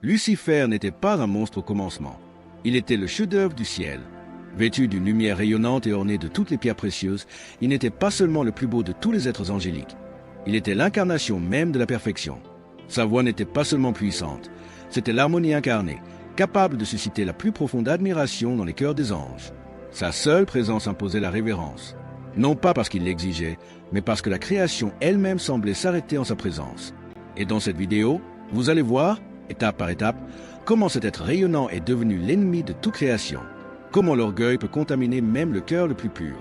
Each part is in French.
Lucifer n'était pas un monstre au commencement. Il était le chef-d'œuvre du ciel. Vêtu d'une lumière rayonnante et orné de toutes les pierres précieuses, il n'était pas seulement le plus beau de tous les êtres angéliques. Il était l'incarnation même de la perfection. Sa voix n'était pas seulement puissante, c'était l'harmonie incarnée, capable de susciter la plus profonde admiration dans les cœurs des anges. Sa seule présence imposait la révérence, non pas parce qu'il l'exigeait, mais parce que la création elle-même semblait s'arrêter en sa présence. Et dans cette vidéo, vous allez voir, étape par étape, comment cet être rayonnant est devenu l'ennemi de toute création, comment l'orgueil peut contaminer même le cœur le plus pur,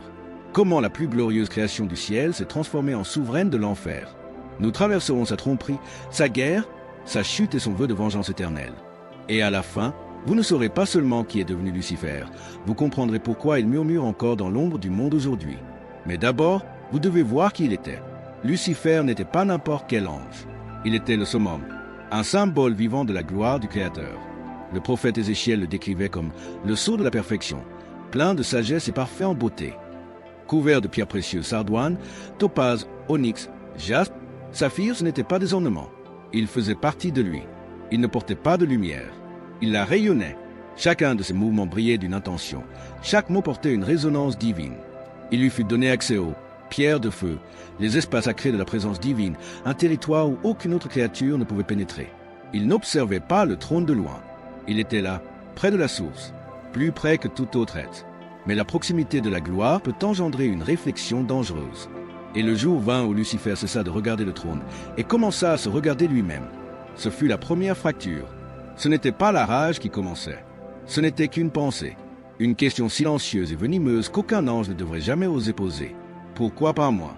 comment la plus glorieuse création du ciel s'est transformée en souveraine de l'enfer. Nous traverserons sa tromperie, sa guerre, sa chute et son vœu de vengeance éternelle. Et à la fin, vous ne saurez pas seulement qui est devenu Lucifer, vous comprendrez pourquoi il murmure encore dans l'ombre du monde aujourd'hui. Mais d'abord, vous devez voir qui il était. Lucifer n'était pas n'importe quel ange. Il était le summum, un symbole vivant de la gloire du Créateur. Le prophète Ézéchiel le décrivait comme le sceau de la perfection, plein de sagesse et parfait en beauté. Couvert de pierres précieuses sardoines, topaz, onyx, jaspe, saphir, ce n'était pas des ornements. Il faisait partie de lui. Il ne portait pas de lumière. Il la rayonnait. Chacun de ses mouvements brillait d'une intention. Chaque mot portait une résonance divine. Il lui fut donné accès aux pierres de feu, les espaces sacrés de la présence divine, un territoire où aucune autre créature ne pouvait pénétrer. Il n'observait pas le trône de loin. Il était là, près de la source, plus près que tout autre être. Mais la proximité de la gloire peut engendrer une réflexion dangereuse. Et le jour vint où Lucifer cessa de regarder le trône et commença à se regarder lui-même. Ce fut la première fracture. Ce n'était pas la rage qui commençait. Ce n'était qu'une pensée. Une question silencieuse et venimeuse qu'aucun ange ne devrait jamais oser poser. Pourquoi pas moi?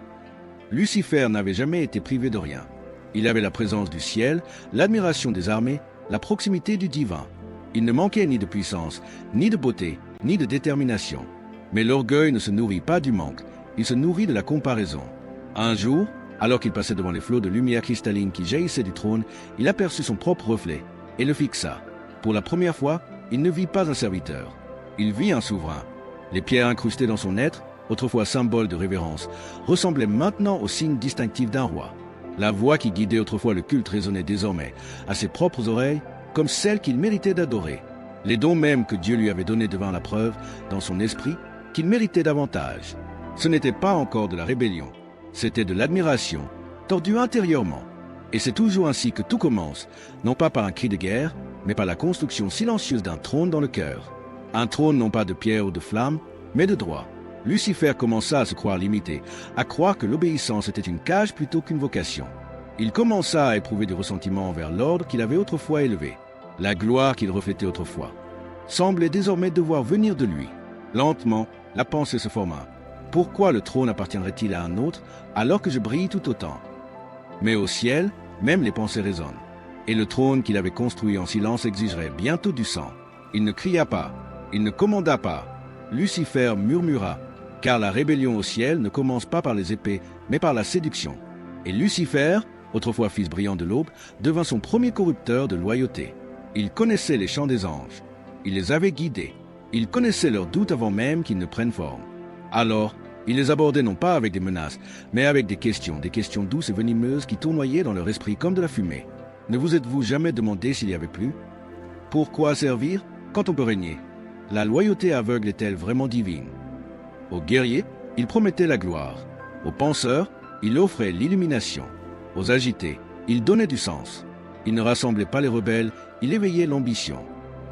Lucifer n'avait jamais été privé de rien. Il avait la présence du ciel, l'admiration des armées, la proximité du divin. Il ne manquait ni de puissance, ni de beauté, ni de détermination. Mais l'orgueil ne se nourrit pas du manque, il se nourrit de la comparaison. Un jour, alors qu'il passait devant les flots de lumière cristalline qui jaillissaient du trône, il aperçut son propre reflet et le fixa. Pour la première fois, il ne vit pas un serviteur. Il vit un souverain. Les pierres incrustées dans son être, autrefois symbole de révérence, ressemblaient maintenant au signe distinctif d'un roi. La voix qui guidait autrefois le culte résonnait désormais, à ses propres oreilles, comme celle qu'il méritait d'adorer. Les dons mêmes que Dieu lui avait donnés devant la preuve, dans son esprit, qu'il méritait davantage. Ce n'était pas encore de la rébellion, c'était de l'admiration, tordue intérieurement. Et c'est toujours ainsi que tout commence, non pas par un cri de guerre, mais par la construction silencieuse d'un trône dans le cœur. Un trône non pas de pierre ou de flamme, mais de droit. Lucifer commença à se croire limité, à croire que l'obéissance était une cage plutôt qu'une vocation. Il commença à éprouver du ressentiment envers l'ordre qu'il avait autrefois élevé. La gloire qu'il reflétait autrefois semblait désormais devoir venir de lui. Lentement, la pensée se forma. Pourquoi le trône appartiendrait-il à un autre alors que je brille tout autant? Mais au ciel, même les pensées résonnent. Et le trône qu'il avait construit en silence exigerait bientôt du sang. Il ne cria pas, il ne commanda pas. Lucifer murmura, car la rébellion au ciel ne commence pas par les épées, mais par la séduction. Et Lucifer, autrefois fils brillant de l'aube, devint son premier corrupteur de loyauté. Il connaissait les chants des anges. Il les avait guidés. Il connaissait leurs doutes avant même qu'ils ne prennent forme. Alors, il les abordait non pas avec des menaces, mais avec des questions douces et venimeuses qui tournoyaient dans leur esprit comme de la fumée. Ne vous êtes-vous jamais demandé s'il y avait plus? Pourquoi servir quand on peut régner? La loyauté aveugle est-elle vraiment divine? Aux guerriers, il promettait la gloire. Aux penseurs, il offrait l'illumination. Aux agités, il donnait du sens. Il ne rassemblait pas les rebelles, il éveillait l'ambition.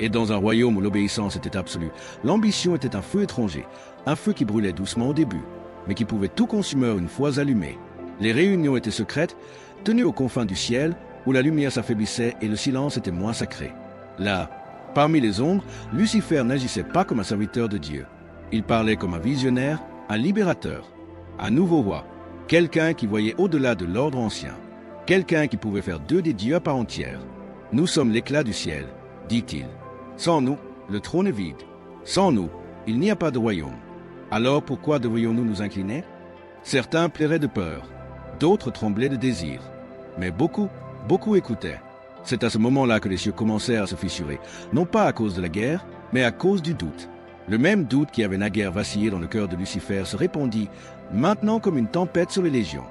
Et dans un royaume où l'obéissance était absolue, l'ambition était un feu étranger, un feu qui brûlait doucement au début, mais qui pouvait tout consumer une fois allumé. Les réunions étaient secrètes, tenues aux confins du ciel, où la lumière s'affaiblissait et le silence était moins sacré. Là, parmi les ombres, Lucifer n'agissait pas comme un serviteur de Dieu. Il parlait comme un visionnaire, un libérateur, un nouveau roi, quelqu'un qui voyait au-delà de l'ordre ancien, quelqu'un qui pouvait faire d'eux des dieux à part entière. « Nous sommes l'éclat du ciel », dit-il. « Sans nous, le trône est vide. Sans nous, il n'y a pas de royaume. Alors pourquoi devrions-nous nous incliner? » Certains plairaient de peur, d'autres tremblaient de désir. Mais beaucoup écoutaient. C'est à ce moment-là que les cieux commencèrent à se fissurer, non pas à cause de la guerre, mais à cause du doute. Le même doute qui avait naguère vacillé dans le cœur de Lucifer se répandit maintenant comme une tempête sur les légions.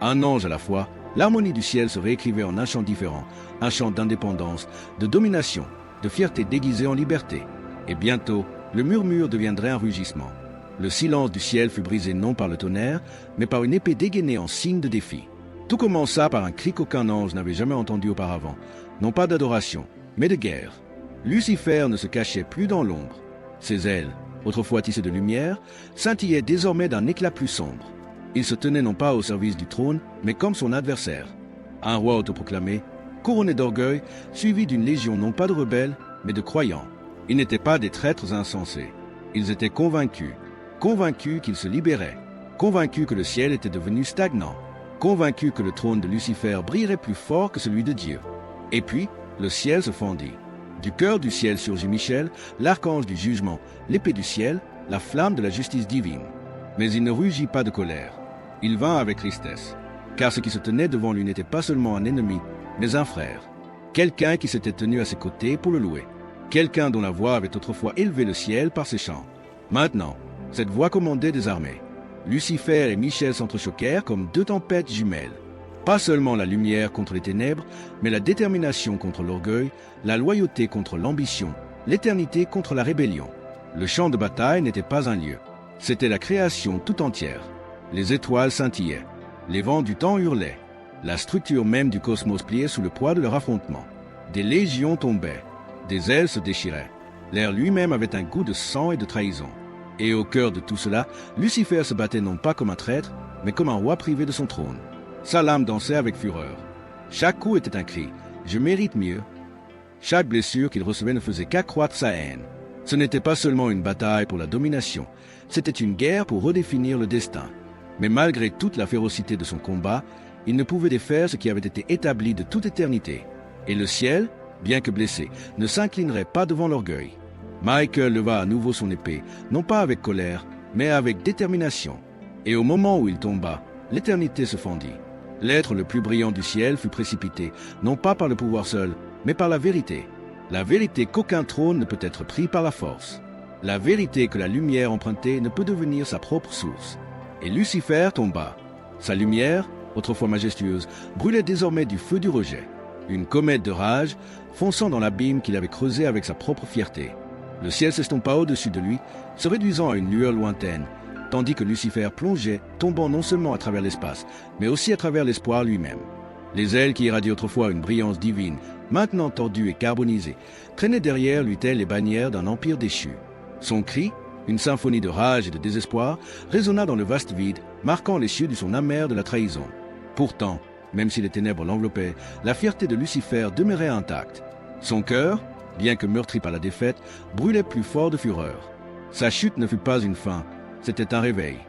Un ange à la fois, L'harmonie du ciel se réécrivait en un chant différent, un chant d'indépendance, de domination, de fierté déguisée en liberté. Et bientôt, le murmure deviendrait un rugissement. Le silence du ciel fut brisé non par le tonnerre, mais par une épée dégainée en signe de défi. Tout commença par un cri qu'aucun ange n'avait jamais entendu auparavant, non pas d'adoration, mais de guerre. Lucifer ne se cachait plus dans l'ombre. Ses ailes, autrefois tissées de lumière, scintillaient désormais d'un éclat plus sombre. Il se tenait non pas au service du trône, mais comme son adversaire. Un roi autoproclamé, couronné d'orgueil, suivi d'une légion non pas de rebelles, mais de croyants. Ils n'étaient pas des traîtres insensés. Ils étaient convaincus qu'ils se libéraient, convaincus que le ciel était devenu stagnant, convaincus que le trône de Lucifer brillerait plus fort que celui de Dieu. Et puis, le ciel se fendit. Du cœur du ciel surgit Michel, l'archange du jugement, l'épée du ciel, la flamme de la justice divine. Mais il ne rugit pas de colère. Il vint avec tristesse, car ce qui se tenait devant lui n'était pas seulement un ennemi, mais un frère. Quelqu'un qui s'était tenu à ses côtés pour le louer. Quelqu'un dont la voix avait autrefois élevé le ciel par ses chants. Maintenant, cette voix commandait des armées. Lucifer et Michel s'entrechoquèrent comme deux tempêtes jumelles. Pas seulement la lumière contre les ténèbres, mais la détermination contre l'orgueil, la loyauté contre l'ambition, l'éternité contre la rébellion. Le champ de bataille n'était pas un lieu. C'était la création tout entière. Les étoiles scintillaient. Les vents du temps hurlaient. La structure même du cosmos pliait sous le poids de leur affrontement. Des légions tombaient. Des ailes se déchiraient. L'air lui-même avait un goût de sang et de trahison. Et au cœur de tout cela, Lucifer se battait non pas comme un traître, mais comme un roi privé de son trône. Sa lame dansait avec fureur. Chaque coup était un cri « Je mérite mieux ». Chaque blessure qu'il recevait ne faisait qu'accroître sa haine. Ce n'était pas seulement une bataille pour la domination, c'était une guerre pour redéfinir le destin. Mais malgré toute la férocité de son combat, il ne pouvait défaire ce qui avait été établi de toute éternité. Et le ciel, bien que blessé, ne s'inclinerait pas devant l'orgueil. Michael leva à nouveau son épée, non pas avec colère, mais avec détermination. Et au moment où il tomba, l'éternité se fendit. L'être le plus brillant du ciel fut précipité, non pas par le pouvoir seul, mais par la vérité. La vérité qu'aucun trône ne peut être pris par la force. La vérité que la lumière empruntée ne peut devenir sa propre source. Et Lucifer tomba. Sa lumière, autrefois majestueuse, brûlait désormais du feu du rejet. Une comète de rage, fonçant dans l'abîme qu'il avait creusé avec sa propre fierté. Le ciel s'estompa au-dessus de lui, se réduisant à une lueur lointaine, tandis que Lucifer plongeait, tombant non seulement à travers l'espace, mais aussi à travers l'espoir lui-même. Les ailes qui irradiaient autrefois une brillance divine, maintenant tordues et carbonisées, traînaient derrière lui telles les bannières d'un empire déchu. Son cri, une symphonie de rage et de désespoir, résonna dans le vaste vide, marquant les cieux du son amer de la trahison. Pourtant, même si les ténèbres l'enveloppaient, la fierté de Lucifer demeurait intacte. Son cœur, bien que meurtri par la défaite, brûlait plus fort de fureur. Sa chute ne fut pas une fin, c'était un réveil.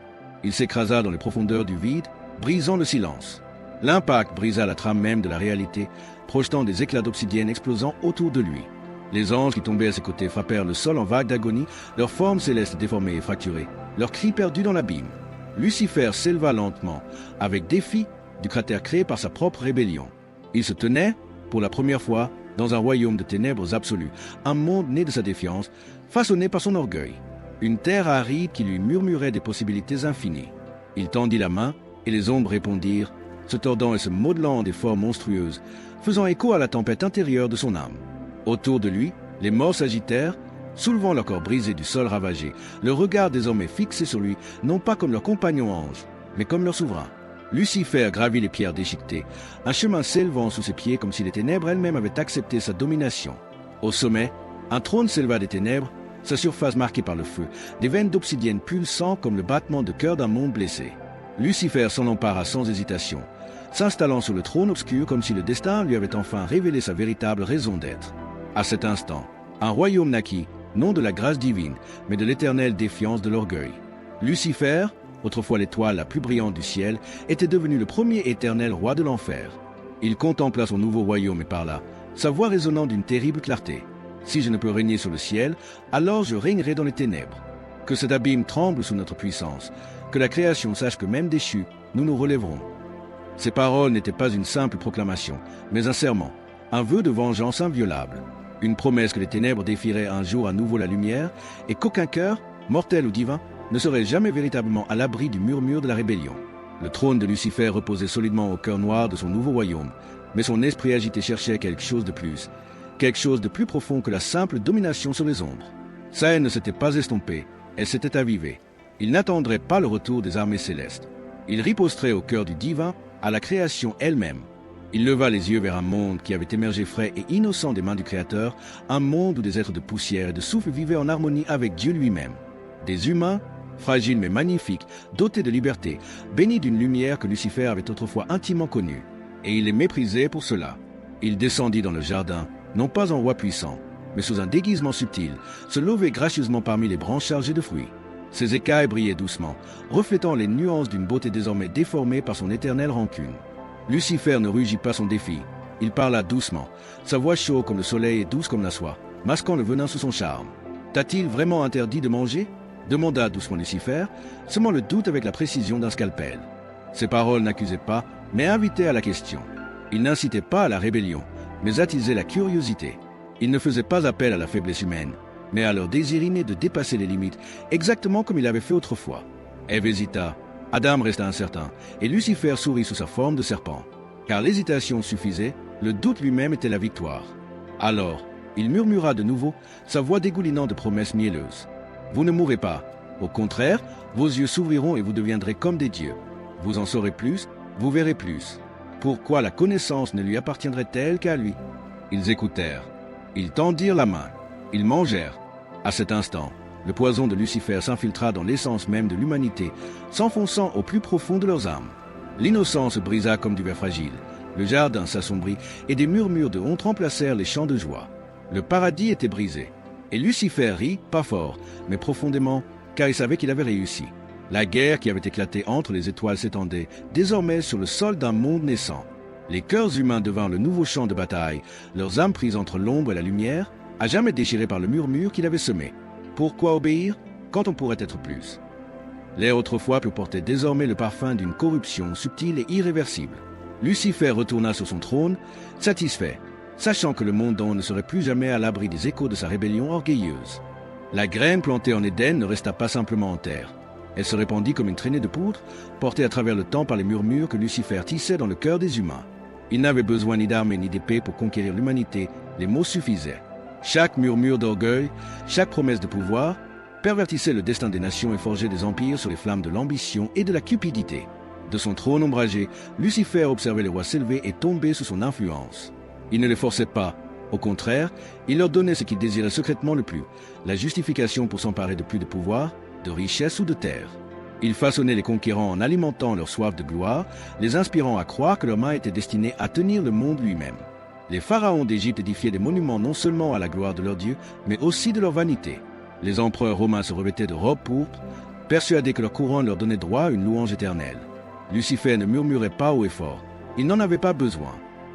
Il s'écrasa dans les profondeurs du vide, brisant le silence. L'impact brisa la trame même de la réalité, projetant des éclats d'obsidienne explosant autour de lui. Les anges qui tombaient à ses côtés frappèrent le sol en vagues d'agonie, leurs formes célestes déformées et fracturées, leurs cris perdus dans l'abîme. Lucifer s'éleva lentement, avec défi, du cratère créé par sa propre rébellion. Il se tenait, pour la première fois, dans un royaume de ténèbres absolues, un monde né de sa défiance, façonné par son orgueil. Une terre aride qui lui murmurait des possibilités infinies. Il tendit la main, et les ombres répondirent, se tordant et se modelant des formes monstrueuses, faisant écho à la tempête intérieure de son âme. Autour de lui, les morts s'agitèrent, soulevant leur corps brisé du sol ravagé, le regard désormais fixé sur lui, non pas comme leur compagnon ange, mais comme leur souverain. Lucifer gravit les pierres déchiquetées, un chemin s'élevant sous ses pieds comme si les ténèbres elles-mêmes avaient accepté sa domination. Au sommet, un trône s'éleva des ténèbres, sa surface marquée par le feu, des veines d'obsidienne pulsant comme le battement de cœur d'un monde blessé. Lucifer s'en empara sans hésitation, s'installant sur le trône obscur comme si le destin lui avait enfin révélé sa véritable raison d'être. À cet instant, un royaume naquit, non de la grâce divine, mais de l'éternelle défiance de l'orgueil. Lucifer, autrefois l'étoile la plus brillante du ciel, était devenu le premier éternel roi de l'enfer. Il contempla son nouveau royaume et parla, sa voix résonnant d'une terrible clarté. « Si je ne peux régner sur le ciel, alors je régnerai dans les ténèbres. Que cet abîme tremble sous notre puissance, que la création sache que même déchus, nous nous relèverons. » Ces paroles n'étaient pas une simple proclamation, mais un serment, un vœu de vengeance inviolable, une promesse que les ténèbres défieraient un jour à nouveau la lumière et qu'aucun cœur, mortel ou divin, ne serait jamais véritablement à l'abri du murmure de la rébellion. Le trône de Lucifer reposait solidement au cœur noir de son nouveau royaume, mais son esprit agité cherchait quelque chose de plus profond que la simple domination sur les ombres. Sa haine ne s'était pas estompée, elle s'était avivée. Il n'attendrait pas le retour des armées célestes. Il riposterait au cœur du divin, à la création elle-même. Il leva les yeux vers un monde qui avait émergé frais et innocent des mains du Créateur, un monde où des êtres de poussière et de souffle vivaient en harmonie avec Dieu lui-même. Des humains, fragiles mais magnifiques, dotés de liberté, bénis d'une lumière que Lucifer avait autrefois intimement connue. Et il les méprisait pour cela. Il descendit dans le jardin, non pas en roi puissant, mais sous un déguisement subtil, se levait gracieusement parmi les branches chargées de fruits. Ses écailles brillaient doucement, reflétant les nuances d'une beauté désormais déformée par son éternelle rancune. Lucifer ne rugit pas son défi. Il parla doucement, sa voix chaude comme le soleil et douce comme la soie, masquant le venin sous son charme. « T'a-t-il vraiment interdit de manger » demanda doucement Lucifer, semant le doute avec la précision d'un scalpel. Ses paroles n'accusaient pas, mais invitaient à la question. Il n'incitait pas à la rébellion, mais attisait la curiosité. Il ne faisait pas appel à la faiblesse humaine, mais à leur désir inné de dépasser les limites, exactement comme il avait fait autrefois. Ève hésita, Adam resta incertain, et Lucifer sourit sous sa forme de serpent. Car l'hésitation suffisait, le doute lui-même était la victoire. Alors, il murmura de nouveau, sa voix dégoulinant de promesses mielleuses. « Vous ne mourrez pas. Au contraire, vos yeux s'ouvriront et vous deviendrez comme des dieux. Vous en saurez plus, vous verrez plus. Pourquoi la connaissance ne lui appartiendrait-elle qu'à lui ?» Ils écoutèrent. Ils tendirent la main. Ils mangèrent. À cet instant, le poison de Lucifer s'infiltra dans l'essence même de l'humanité, s'enfonçant au plus profond de leurs âmes. L'innocence brisa comme du verre fragile. Le jardin s'assombrit et des murmures de honte remplacèrent les chants de joie. Le paradis était brisé. Et Lucifer rit, pas fort, mais profondément, car il savait qu'il avait réussi. La guerre qui avait éclaté entre les étoiles s'étendait désormais sur le sol d'un monde naissant. Les cœurs humains devinrent le nouveau champ de bataille, leurs âmes prises entre l'ombre et la lumière, à jamais déchirées par le murmure qu'il avait semé. Pourquoi obéir quand on pourrait être plus? L'air autrefois pur portait désormais le parfum d'une corruption subtile et irréversible. Lucifer retourna sur son trône, satisfait, sachant que le monde ne serait plus jamais à l'abri des échos de sa rébellion orgueilleuse. La graine plantée en Éden ne resta pas simplement en terre. Elle se répandit comme une traînée de poudre, portée à travers le temps par les murmures que Lucifer tissait dans le cœur des humains. Il n'avait besoin ni d'armes ni d'épée pour conquérir l'humanité, les mots suffisaient. Chaque murmure d'orgueil, chaque promesse de pouvoir, pervertissait le destin des nations et forgeait des empires sur les flammes de l'ambition et de la cupidité. De son trône ombragé, Lucifer observait les rois s'élever et tomber sous son influence. Il ne les forçait pas. Au contraire, il leur donnait ce qu'ils désiraient secrètement le plus, la justification pour s'emparer de plus de pouvoir, de richesse ou de terre. Il façonnait les conquérants en alimentant leur soif de gloire, les inspirant à croire que leurs mains étaient destinées à tenir le monde lui-même. Les pharaons d'Égypte édifiaient des monuments non seulement à la gloire de leur Dieu, mais aussi de leur vanité. Les empereurs romains se revêtaient de robes pourpres, persuadés que leur couronne leur donnait droit à une louange éternelle. Lucifer ne murmurait pas haut et fort. Il n'en avait pas besoin.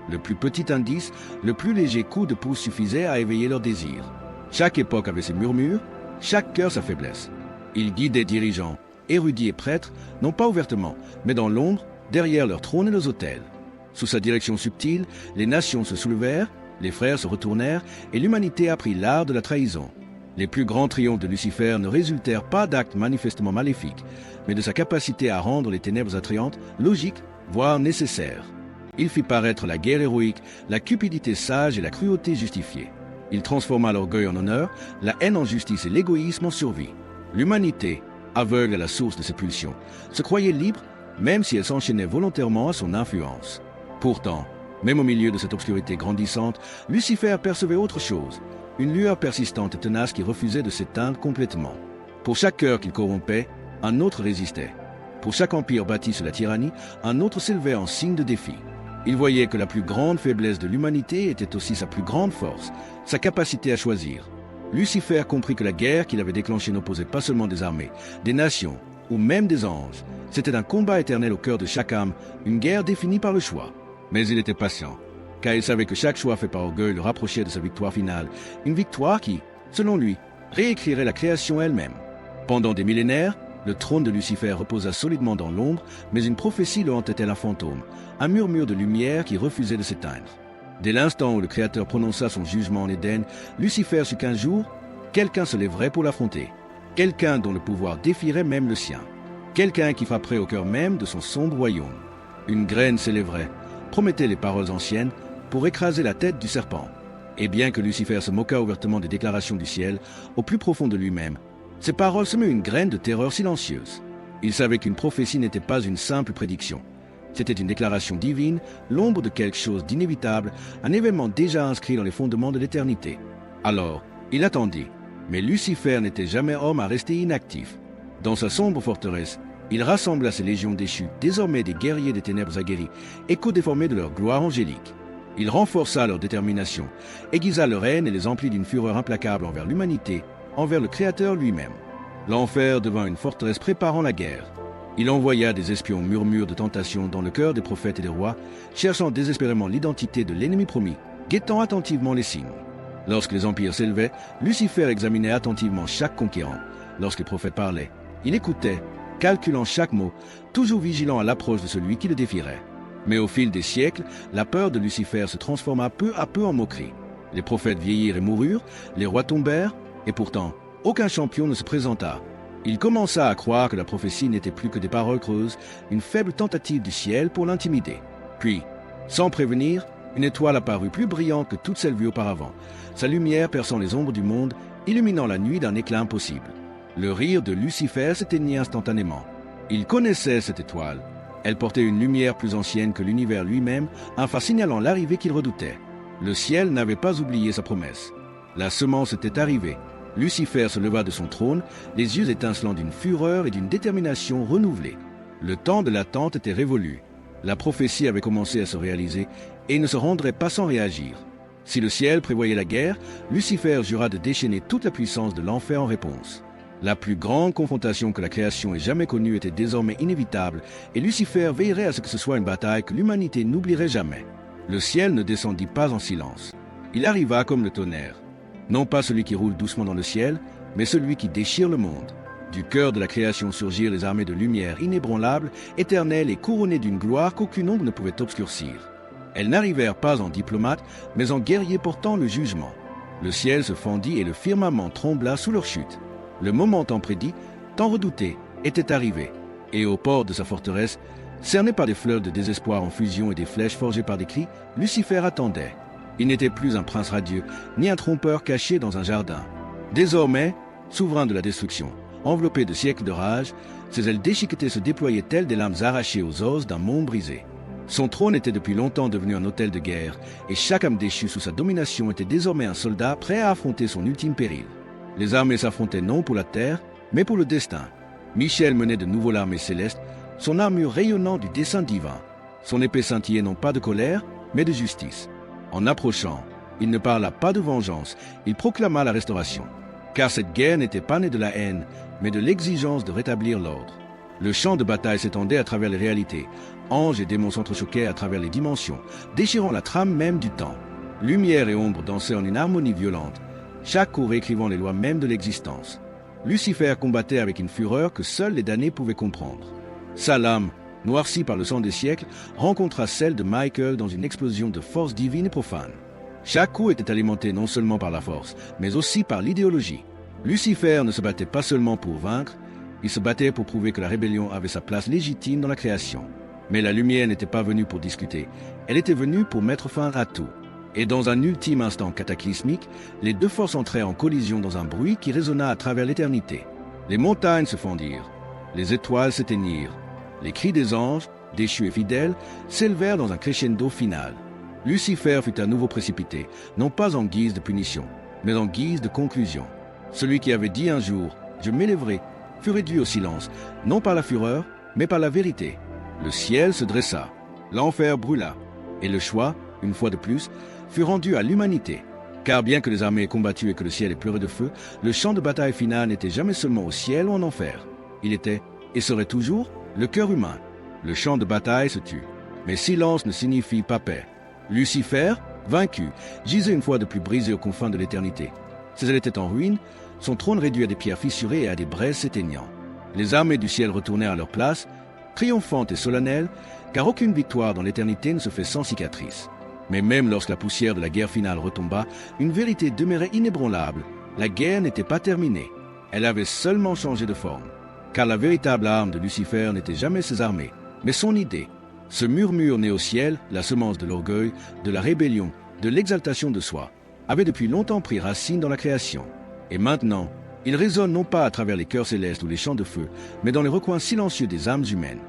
Le plus petit indice, le plus léger coup de pouce suffisait à éveiller leur désir. Chaque époque avait ses murmures, chaque cœur sa faiblesse. Il guidait dirigeants, érudits et prêtres, non pas ouvertement, mais dans l'ombre, derrière leurs trônes et leurs autels. Sous sa direction subtile, les nations se soulevèrent, les frères se retournèrent, et l'humanité apprit l'art de la trahison. Les plus grands triomphes de Lucifer ne résultèrent pas d'actes manifestement maléfiques, mais de sa capacité à rendre les ténèbres attrayantes, logiques, voire nécessaires. Il fit paraître la guerre héroïque, la cupidité sage et la cruauté justifiée. Il transforma l'orgueil en honneur, la haine en justice et l'égoïsme en survie. L'humanité, aveugle à la source de ses pulsions, se croyait libre, même si elle s'enchaînait volontairement à son influence. Pourtant, même au milieu de cette obscurité grandissante, Lucifer percevait autre chose, une lueur persistante et tenace qui refusait de s'éteindre complètement. Pour chaque cœur qu'il corrompait, un autre résistait. Pour chaque empire bâti sur la tyrannie, un autre s'élevait en signe de défi. Il voyait que la plus grande faiblesse de l'humanité était aussi sa plus grande force, sa capacité à choisir. Lucifer comprit que la guerre qu'il avait déclenchée n'opposait pas seulement des armées, des nations ou même des anges. C'était un combat éternel au cœur de chaque âme, une guerre définie par le choix. Mais il était patient, car il savait que chaque choix fait par orgueil le rapprochait de sa victoire finale, une victoire qui, selon lui, réécrirait la création elle-même. Pendant des millénaires, le trône de Lucifer reposa solidement dans l'ombre, mais une prophétie le hantait tel un fantôme, un murmure de lumière qui refusait de s'éteindre. Dès l'instant où le Créateur prononça son jugement en Éden, Lucifer sut qu'un jour, quelqu'un se lèverait pour l'affronter, quelqu'un dont le pouvoir défierait même le sien. quelqu'un qui frapperait au cœur même de son sombre royaume. Une graine s'élèverait, promettait les paroles anciennes, pour écraser la tête du serpent. Et bien que Lucifer se moquât ouvertement des déclarations du ciel, au plus profond de lui-même, ces paroles semaient une graine de terreur silencieuse. Il savait qu'une prophétie n'était pas une simple prédiction. C'était une déclaration divine, l'ombre de quelque chose d'inévitable, un événement déjà inscrit dans les fondements de l'éternité. Alors, il attendit. Mais Lucifer n'était jamais homme à rester inactif. Dans sa sombre forteresse, il rassembla ses légions déchues, désormais des guerriers des ténèbres aguerris, échos déformés de leur gloire angélique. Il renforça leur détermination, aiguisa leur haine et les emplit d'une fureur implacable envers l'humanité, envers le Créateur lui-même. L'enfer devint une forteresse préparant la guerre. Il envoya des espions murmures de tentation dans le cœur des prophètes et des rois, cherchant désespérément l'identité de l'ennemi promis, guettant attentivement les signes. Lorsque les empires s'élevaient, Lucifer examinait attentivement chaque conquérant. Lorsque les prophètes parlaient, il écoutait, calculant chaque mot, toujours vigilant à l'approche de celui qui le défierait. Mais au fil des siècles, la peur de Lucifer se transforma peu à peu en moquerie. Les prophètes vieillirent et moururent, les rois tombèrent, et pourtant, aucun champion ne se présenta. Il commença à croire que la prophétie n'était plus que des paroles creuses, une faible tentative du ciel pour l'intimider. Puis, sans prévenir, une étoile apparut plus brillante que toutes celles vues auparavant, sa lumière perçant les ombres du monde, illuminant la nuit d'un éclat impossible. Le rire de Lucifer s'éteignit instantanément. Il connaissait cette étoile. Elle portait une lumière plus ancienne que l'univers lui-même, enfin signalant l'arrivée qu'il redoutait. Le ciel n'avait pas oublié sa promesse. La semence était arrivée. Lucifer se leva de son trône, les yeux étincelants d'une fureur et d'une détermination renouvelée. Le temps de l'attente était révolu. La prophétie avait commencé à se réaliser et il ne se rendrait pas sans réagir. Si le ciel prévoyait la guerre, Lucifer jura de déchaîner toute la puissance de l'enfer en réponse. La plus grande confrontation que la création ait jamais connue était désormais inévitable, et Lucifer veillerait à ce que ce soit une bataille que l'humanité n'oublierait jamais. Le ciel ne descendit pas en silence. Il arriva comme le tonnerre. Non pas celui qui roule doucement dans le ciel, mais celui qui déchire le monde. Du cœur de la création surgirent les armées de lumière inébranlables, éternelles et couronnées d'une gloire qu'aucune ombre ne pouvait obscurcir. Elles n'arrivèrent pas en diplomates, mais en guerriers portant le jugement. Le ciel se fendit et le firmament trembla sous leur chute. Le moment tant prédit, tant redouté, était arrivé, et au port de sa forteresse, cerné par des fleurs de désespoir en fusion et des flèches forgées par des cris, Lucifer attendait. Il n'était plus un prince radieux, ni un trompeur caché dans un jardin. Désormais, souverain de la destruction, enveloppé de siècles de rage, ses ailes déchiquetées se déployaient telles des lames arrachées aux os d'un monde brisé. Son trône était depuis longtemps devenu un hôtel de guerre, et chaque âme déchue sous sa domination était désormais un soldat prêt à affronter son ultime péril. Les armées s'affrontaient non pour la terre, mais pour le destin. Michel menait de nouveau l'armée céleste, son armure rayonnant du dessein divin. Son épée scintillait non pas de colère, mais de justice. En approchant, il ne parla pas de vengeance, il proclama la restauration. Car cette guerre n'était pas née de la haine, mais de l'exigence de rétablir l'ordre. Le champ de bataille s'étendait à travers les réalités. Anges et démons s'entrechoquaient à travers les dimensions, déchirant la trame même du temps. Lumière et ombre dansaient en une harmonie violente, chaque coup réécrivant les lois mêmes de l'existence. Lucifer combattait avec une fureur que seuls les damnés pouvaient comprendre. Sa lame, noircie par le sang des siècles, rencontra celle de Michael dans une explosion de force divine et profane. Chaque coup était alimenté non seulement par la force, mais aussi par l'idéologie. Lucifer ne se battait pas seulement pour vaincre, il se battait pour prouver que la rébellion avait sa place légitime dans la création. Mais la lumière n'était pas venue pour discuter, elle était venue pour mettre fin à tout. Et dans un ultime instant cataclysmique, les deux forces entrèrent en collision dans un bruit qui résonna à travers l'éternité. Les montagnes se fondirent, les étoiles s'éteignirent, les cris des anges, déchus et fidèles, s'élevèrent dans un crescendo final. Lucifer fut à nouveau précipité, non pas en guise de punition, mais en guise de conclusion. Celui qui avait dit un jour « Je m'élèverai » fut réduit au silence, non par la fureur, mais par la vérité. Le ciel se dressa, l'enfer brûla, et le choix, une fois de plus, fut rendu à l'humanité. Car bien que les armées aient combattu et que le ciel ait pleuré de feu, le champ de bataille final n'était jamais seulement au ciel ou en enfer. Il était, et serait toujours, le cœur humain. Le champ de bataille se tut, mais silence ne signifie pas paix. Lucifer, vaincu, gisait une fois de plus brisé aux confins de l'éternité. Ses ailes étaient en ruine, son trône réduit à des pierres fissurées et à des braises s'éteignant. Les armées du ciel retournèrent à leur place, triomphantes et solennelles, car aucune victoire dans l'éternité ne se fait sans cicatrice. Mais même lorsque la poussière de la guerre finale retomba, une vérité demeurait inébranlable. La guerre n'était pas terminée. Elle avait seulement changé de forme. car la véritable arme de Lucifer n'était jamais ses armées, mais son idée. Ce murmure né au ciel, la semence de l'orgueil, de la rébellion, de l'exaltation de soi, avait depuis longtemps pris racine dans la création. Et maintenant, il résonne non pas à travers les cœurs célestes ou les champs de feu, mais dans les recoins silencieux des âmes humaines.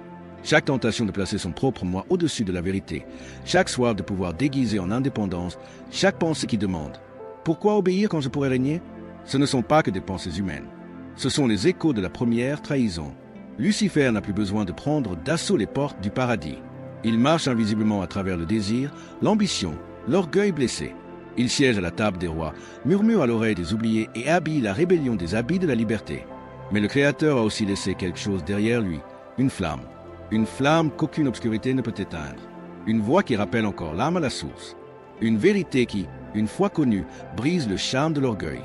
Chaque tentation de placer son propre moi au-dessus de la vérité, chaque soif de pouvoir déguiser en indépendance, chaque pensée qui demande « Pourquoi obéir quand je pourrais régner ?» Ce ne sont pas que des pensées humaines. Ce sont les échos de la première trahison. Lucifer n'a plus besoin de prendre d'assaut les portes du paradis. Il marche invisiblement à travers le désir, l'ambition, l'orgueil blessé. Il siège à la table des rois, murmure à l'oreille des oubliés et habille la rébellion des habits de la liberté. Mais le Créateur a aussi laissé quelque chose derrière lui, une flamme. Une flamme qu'aucune obscurité ne peut éteindre. Une voix qui rappelle encore l'âme à la source. Une vérité qui, une fois connue, brise le charme de l'orgueil.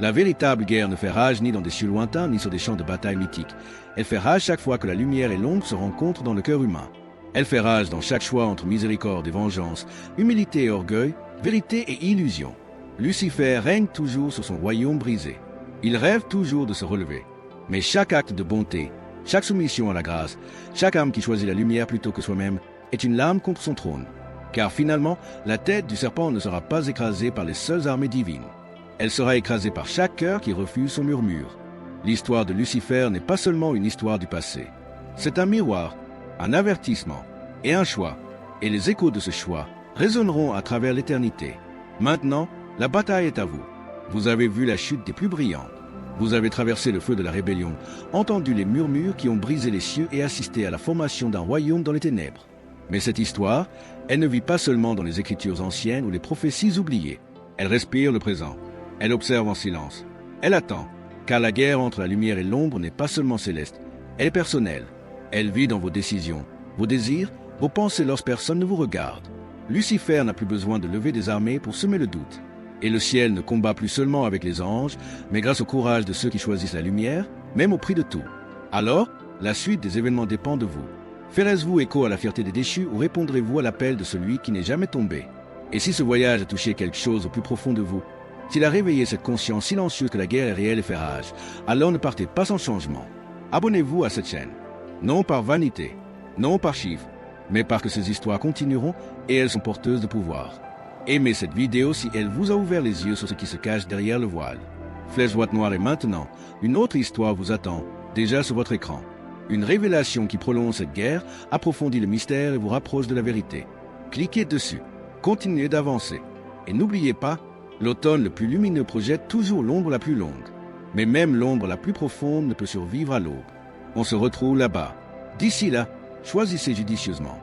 La véritable guerre ne fait rage ni dans des cieux lointains ni sur des champs de bataille mythiques. Elle fait rage chaque fois que la lumière et l'ombre se rencontrent dans le cœur humain. Elle fait rage dans chaque choix entre miséricorde et vengeance, humilité et orgueil, vérité et illusion. Lucifer règne toujours sur son royaume brisé. Il rêve toujours de se relever. Mais chaque acte de bonté, chaque soumission à la grâce, chaque âme qui choisit la lumière plutôt que soi-même est une lame contre son trône. Car finalement, la tête du serpent ne sera pas écrasée par les seules armées divines. Elle sera écrasée par chaque cœur qui refuse son murmure. L'histoire de Lucifer n'est pas seulement une histoire du passé. C'est un miroir, un avertissement et un choix. Et les échos de ce choix résonneront à travers l'éternité. Maintenant, la bataille est à vous. Vous avez vu la chute des plus brillants. Vous avez traversé le feu de la rébellion, entendu les murmures qui ont brisé les cieux et assisté à la formation d'un royaume dans les ténèbres. Mais cette histoire, elle ne vit pas seulement dans les écritures anciennes ou les prophéties oubliées. Elle respire le présent. Elle observe en silence. Elle attend, car la guerre entre la lumière et l'ombre n'est pas seulement céleste, elle est personnelle. Elle vit dans vos décisions, vos désirs, vos pensées lorsque personne ne vous regarde. Lucifer n'a plus besoin de lever des armées pour semer le doute. Et le ciel ne combat plus seulement avec les anges, mais grâce au courage de ceux qui choisissent la lumière, même au prix de tout. Alors, la suite des événements dépend de vous. Ferez-vous écho à la fierté des déchus ou répondrez-vous à l'appel de celui qui n'est jamais tombé? Et si ce voyage a touché quelque chose au plus profond de vous, s'il a réveillé cette conscience silencieuse que la guerre est réelle et fait rage, alors ne partez pas sans changement. Abonnez-vous à cette chaîne. Non par vanité, non par chiffre, mais parce que ces histoires continueront et elles sont porteuses de pouvoir. Aimez cette vidéo si elle vous a ouvert les yeux sur ce qui se cache derrière le voile. Flèche droite noire et maintenant, une autre histoire vous attend, déjà sur votre écran. Une révélation qui prolonge cette guerre, approfondit le mystère et vous rapproche de la vérité. Cliquez dessus, continuez d'avancer. Et n'oubliez pas, l'automne le plus lumineux projette toujours l'ombre la plus longue. Mais même l'ombre la plus profonde ne peut survivre à l'aube. On se retrouve là-bas. D'ici là, choisissez judicieusement.